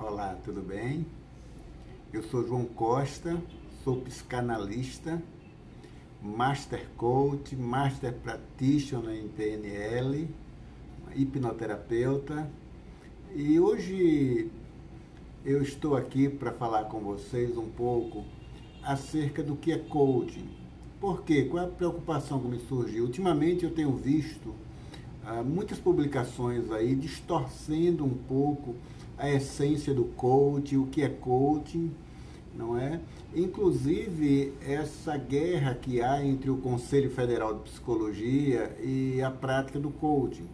Olá, tudo bem? Eu sou João Costa, sou psicanalista, Master Coach, Master Practitioner em PNL, hipnoterapeuta, e hoje eu estou aqui para falar com vocês um pouco acerca do que é coaching. Por quê? Qual é a preocupação que me surgiu? Ultimamente eu tenho visto muitas publicações aí distorcendo um pouco a essência do coaching, o que é coaching, não é? Inclusive essa guerra que há entre o Conselho Federal de Psicologia e a prática do coaching,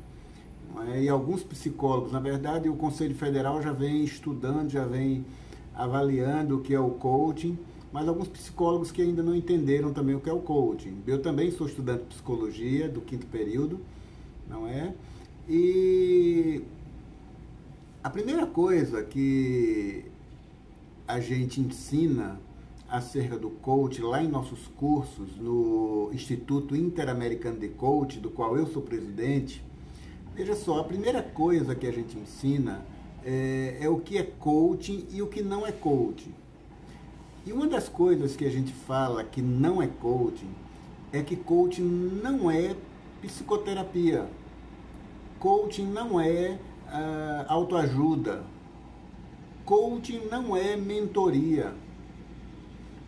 não é? E alguns psicólogos, na verdade, o Conselho Federal já vem estudando, já vem avaliando o que é o coaching, mas alguns psicólogos que ainda não entenderam também o que é o coaching. Eu também sou estudante de psicologia do 5º período, não é? E a primeira coisa que a gente ensina acerca do coaching lá em nossos cursos no Instituto Interamericano de Coaching, do qual eu sou presidente, veja só, a primeira coisa que a gente ensina é o que é coaching e o que não é coaching. E uma das coisas que a gente fala que não é coaching é que coaching não é psicoterapia. Coaching não é autoajuda. Coaching não é mentoria.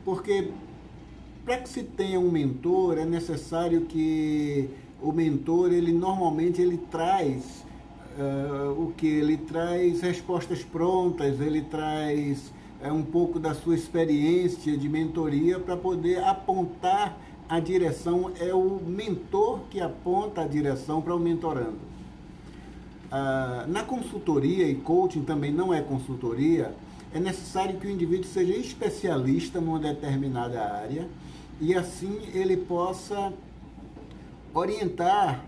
Porque para que se tenha um mentor é necessário que o mentor, normalmente ele traz o que? Ele traz respostas prontas, ele traz um pouco da sua experiência de mentoria para poder apontar a direção. É o mentor que aponta a direção para o mentorando. Na consultoria, e coaching também não é consultoria, é necessário que o indivíduo seja especialista numa determinada área e assim ele possa orientar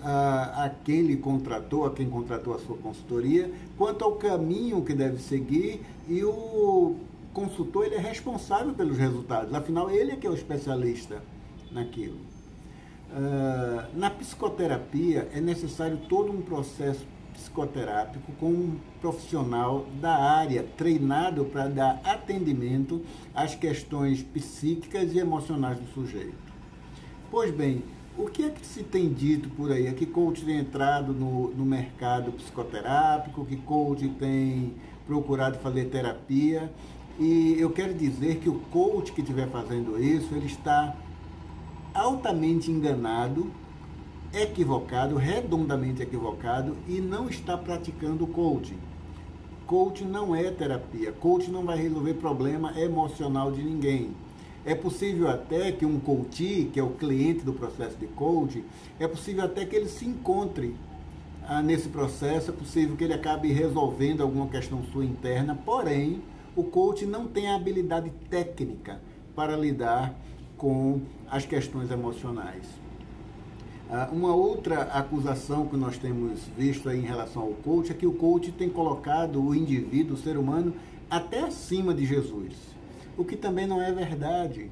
a quem lhe contratou, a quem contratou a sua consultoria, quanto ao caminho que deve seguir, e o consultor ele é responsável pelos resultados, afinal ele é que é o especialista naquilo. Na psicoterapia é necessário todo um processo psicoterápico com um profissional da área treinado para dar atendimento às questões psíquicas e emocionais do sujeito. Pois bem, o que é que se tem dito por aí? É que coach tem entrado no mercado psicoterápico, que coach tem procurado fazer terapia, e eu quero dizer que o coach que estiver fazendo isso, ele está altamente enganado, equivocado, redondamente equivocado, e não está praticando coaching. Coaching não é terapia, coaching não vai resolver problema emocional de ninguém. É possível até que um coachee, que é o cliente do processo de coaching, é possível até que ele se encontre nesse processo, é possível que ele acabe resolvendo alguma questão sua interna, porém, o coaching não tem a habilidade técnica para lidar com as questões emocionais. Uma outra acusação que nós temos visto aí em relação ao coach é que o coach tem colocado o indivíduo, o ser humano, até acima de Jesus, o que também não é verdade.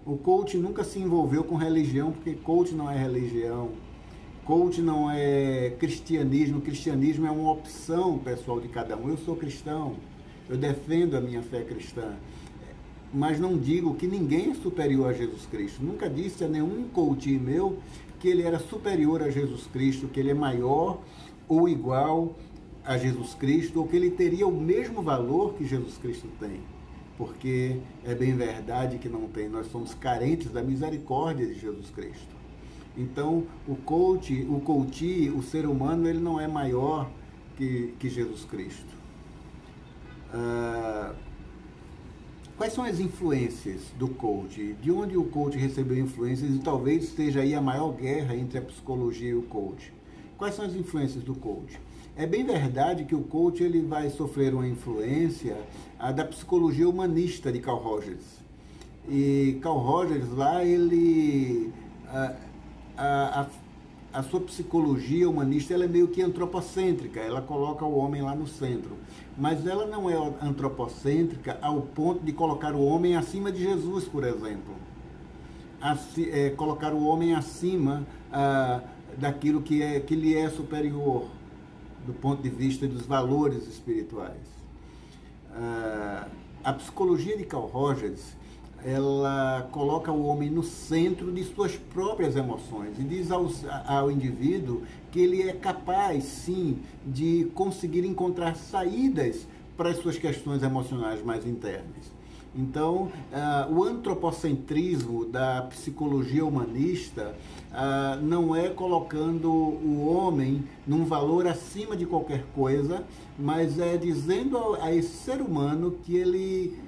O coach nunca se envolveu com religião, porque coach não é religião, coach não é cristianismo, cristianismo é uma opção pessoal de cada um. Eu sou cristão, eu defendo a minha fé cristã, mas não digo que ninguém é superior a Jesus Cristo. Nunca disse a nenhum coach meu que ele era superior a Jesus Cristo, que ele é maior ou igual a Jesus Cristo, ou que ele teria o mesmo valor que Jesus Cristo tem. Porque é bem verdade que não tem. Nós somos carentes da misericórdia de Jesus Cristo. Então, o coach, o ser humano, ele não é maior que Jesus Cristo. Quais são as influências do coach? De onde o coach recebeu influências? E talvez esteja aí a maior guerra entre a psicologia e o coach. Quais são as influências do coach? É bem verdade que o coach ele vai sofrer uma influência da psicologia humanista de Carl Rogers. E Carl Rogers lá, ele... A sua psicologia humanista ela é meio que antropocêntrica, ela coloca o homem lá no centro. Mas ela não é antropocêntrica ao ponto de colocar o homem acima de Jesus, por exemplo. Colocar o homem acima daquilo que lhe é superior. do ponto de vista dos valores espirituais. A psicologia de Carl Rogers, ela coloca o homem no centro de suas próprias emoções e diz ao indivíduo que ele é capaz, sim, de conseguir encontrar saídas para as suas questões emocionais mais internas. Então, o antropocentrismo da psicologia humanista não é colocando o homem num valor acima de qualquer coisa, mas é dizendo a esse ser humano que ele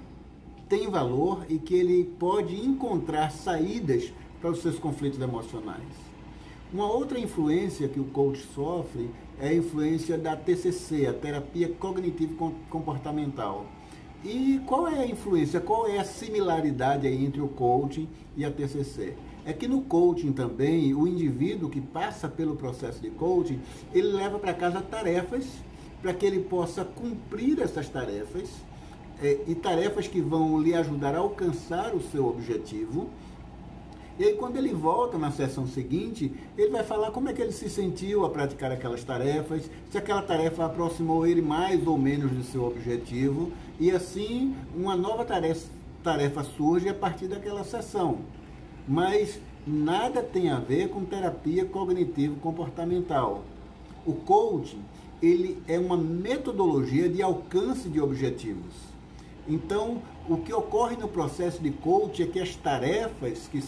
tem valor e que ele pode encontrar saídas para os seus conflitos emocionais. Uma outra influência que o coach sofre é a influência da TCC, a terapia cognitivo-comportamental. E qual é a influência, qual é a similaridade aí entre o coaching e a TCC? É que no coaching também, o indivíduo que passa pelo processo de coaching, ele leva para casa tarefas para que ele possa cumprir essas tarefas, e tarefas que vão lhe ajudar a alcançar o seu objetivo. E aí, quando ele volta na sessão seguinte, ele vai falar como é que ele se sentiu a praticar aquelas tarefas, se aquela tarefa aproximou ele mais ou menos do seu objetivo, e assim uma nova tarefa surge a partir daquela sessão. Mas nada tem a ver com terapia cognitivo-comportamental. O coaching, ele é uma metodologia de alcance de objetivos. Então, o que ocorre no processo de coaching é que as tarefas que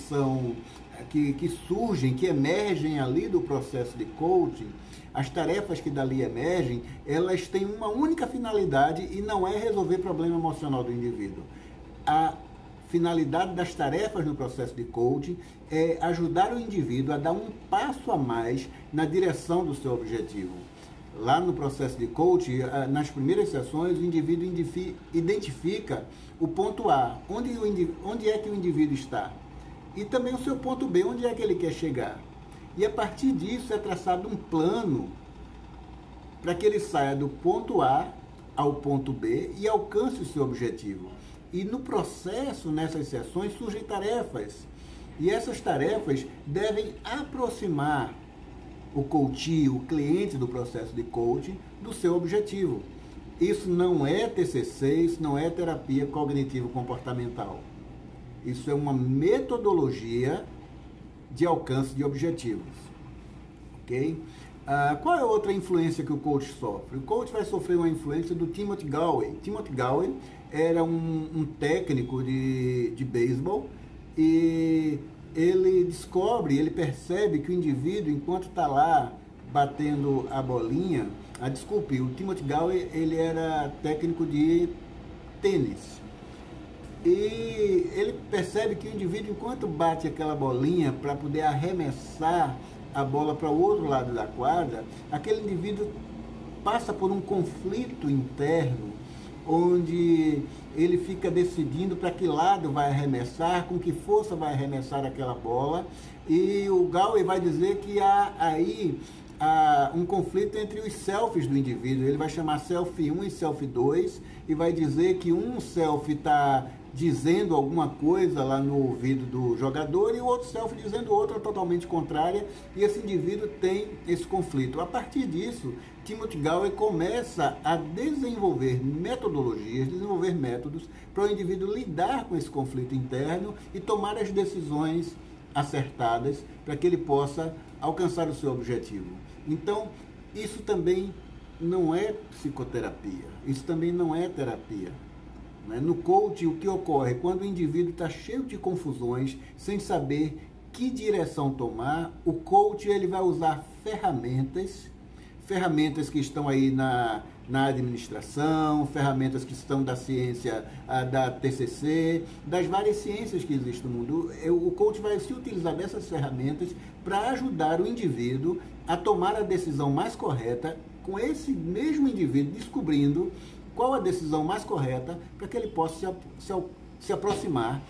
surgem, que emergem ali do processo de coaching, as tarefas que dali emergem, elas têm uma única finalidade e não é resolver problema emocional do indivíduo. A finalidade das tarefas no processo de coaching é ajudar o indivíduo a dar um passo a mais na direção do seu objetivo. Lá no processo de coaching, nas primeiras sessões, o indivíduo identifica o ponto A, onde é que o indivíduo está, e também o seu ponto B, onde é que ele quer chegar. E a partir disso é traçado um plano para que ele saia do ponto A ao ponto B e alcance o seu objetivo. E no processo, nessas sessões, surgem tarefas. E essas tarefas devem aproximar o coachee, o cliente do processo de coaching, do seu objetivo. Isso não é TCC, isso não é terapia cognitivo-comportamental. Isso é uma metodologia de alcance de objetivos. Ok? Qual é a outra influência que o coach sofre? O coach vai sofrer uma influência do Timothy Galway. Timothy Galway era um técnico de beisebol e ele percebe que o indivíduo, enquanto está lá batendo a bolinha, o Timothy Galway, ele era técnico de tênis, e ele percebe que o indivíduo, enquanto bate aquela bolinha para poder arremessar a bola para o outro lado da quadra, aquele indivíduo passa por um conflito interno, onde ele fica decidindo para que lado vai arremessar, com que força vai arremessar aquela bola, e o Galway vai dizer que há aí um conflito entre os selfies do indivíduo. Ele vai chamar selfie 1 e selfie 2, e vai dizer que um selfie está dizendo alguma coisa lá no ouvido do jogador e o outro selfie dizendo outra totalmente contrária, e esse indivíduo tem esse conflito. A partir disso, Timothy Galway começa a desenvolver metodologias, desenvolver métodos para o indivíduo lidar com esse conflito interno e tomar as decisões acertadas para que ele possa alcançar o seu objetivo. Então, isso também não é psicoterapia, isso também não é terapia. No coaching, o que ocorre? Quando o indivíduo está cheio de confusões, sem saber que direção tomar, o coach ele vai usar ferramentas que estão aí na administração, ferramentas que estão da ciência, da TCC, das várias ciências que existem no mundo. O coach vai se utilizar dessas ferramentas para ajudar o indivíduo a tomar a decisão mais correta, com esse mesmo indivíduo descobrindo qual a decisão mais correta para que ele possa se aproximar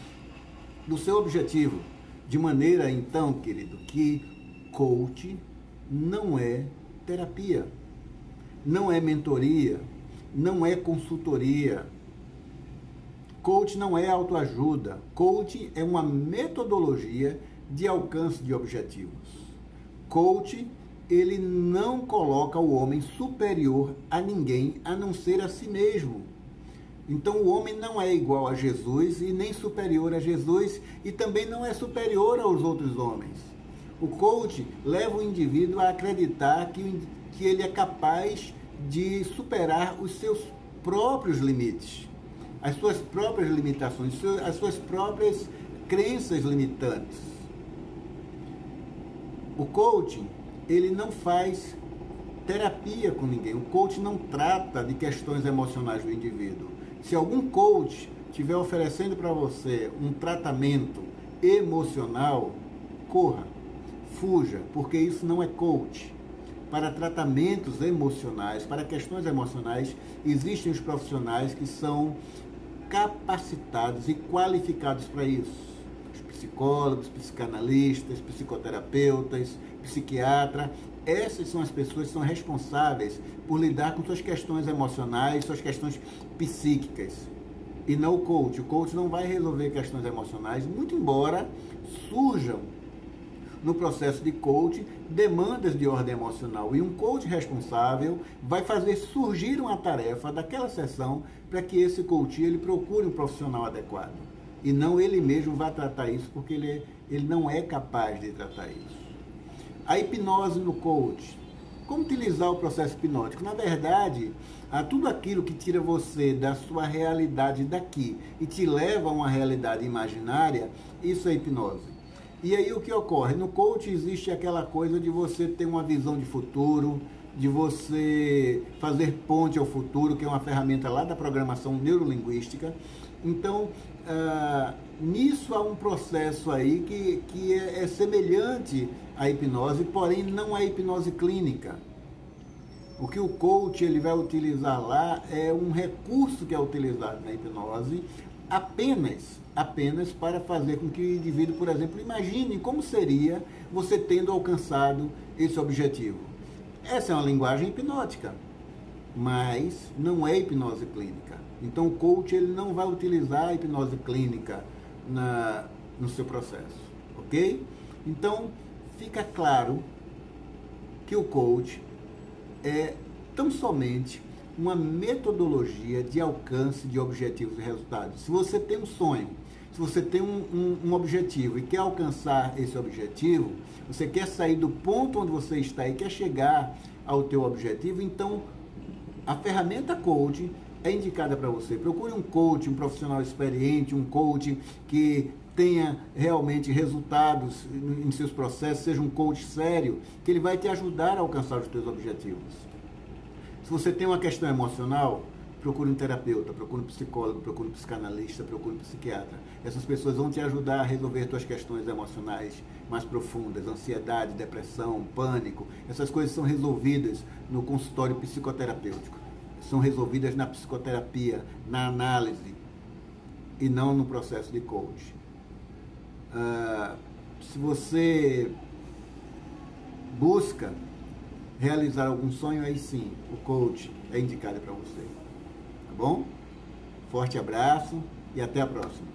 do seu objetivo. De maneira, então, querido, que coach não é terapia, não é mentoria, não é consultoria. Coach não é autoajuda. Coach é uma metodologia de alcance de objetivos. Coach ele não coloca o homem superior a ninguém, a não ser a si mesmo. Então o homem não é igual a Jesus e nem superior a Jesus e também não é superior aos outros homens. O coach leva o indivíduo a acreditar que ele é capaz de superar os seus próprios limites, as suas próprias limitações, as suas próprias crenças limitantes. O coaching, ele não faz terapia com ninguém. O coach não trata de questões emocionais do indivíduo. Se algum coach estiver oferecendo para você um tratamento emocional, corra, fuja, porque isso não é coach. Para tratamentos emocionais, para questões emocionais, existem os profissionais que são capacitados e qualificados para isso. Os psicólogos, psicanalistas, psicoterapeutas, psiquiatra. Essas são as pessoas que são responsáveis por lidar com suas questões emocionais, suas questões psíquicas. E não o coach. O coach não vai resolver questões emocionais, muito embora surjam no processo de coaching demandas de ordem emocional. E um coach responsável vai fazer surgir uma tarefa daquela sessão para que esse coach ele procure um profissional adequado. E não ele mesmo vai tratar isso, porque ele não é capaz de tratar isso. A hipnose no coach. Como utilizar o processo hipnótico? Na verdade, tudo aquilo que tira você da sua realidade daqui e te leva a uma realidade imaginária, isso é hipnose. E aí o que ocorre? No coach existe aquela coisa de você ter uma visão de futuro, de você fazer ponte ao futuro, que é uma ferramenta lá da programação neurolinguística. Então, nisso há um processo aí que é semelhante à hipnose, porém não é hipnose clínica. O que o coach ele vai utilizar lá é um recurso que é utilizado na hipnose apenas para fazer com que o indivíduo, por exemplo, imagine como seria você tendo alcançado esse objetivo. Essa é uma linguagem hipnótica, mas não é hipnose clínica. Então o coach ele não vai utilizar a hipnose clínica no seu processo, ok? Então fica claro que o coach é tão somente uma metodologia de alcance de objetivos e resultados. Se você tem um sonho, se você tem um objetivo e quer alcançar esse objetivo, você quer sair do ponto onde você está e quer chegar ao teu objetivo, então a ferramenta coaching é indicada para você. Procure um coach, um profissional experiente, um coach que tenha realmente resultados em seus processos, seja um coach sério, que ele vai te ajudar a alcançar os teus objetivos. Se você tem uma questão emocional, procure um terapeuta, procure um psicólogo, procure um psicanalista, procure um psiquiatra. Essas pessoas vão te ajudar a resolver suas questões emocionais mais profundas, ansiedade, depressão, pânico. Essas coisas são resolvidas no consultório psicoterapêutico. São resolvidas na psicoterapia, na análise, e não no processo de coaching. Se você busca realizar algum sonho, aí sim, o coach é indicado para você. Tá bom? Forte abraço e até a próxima.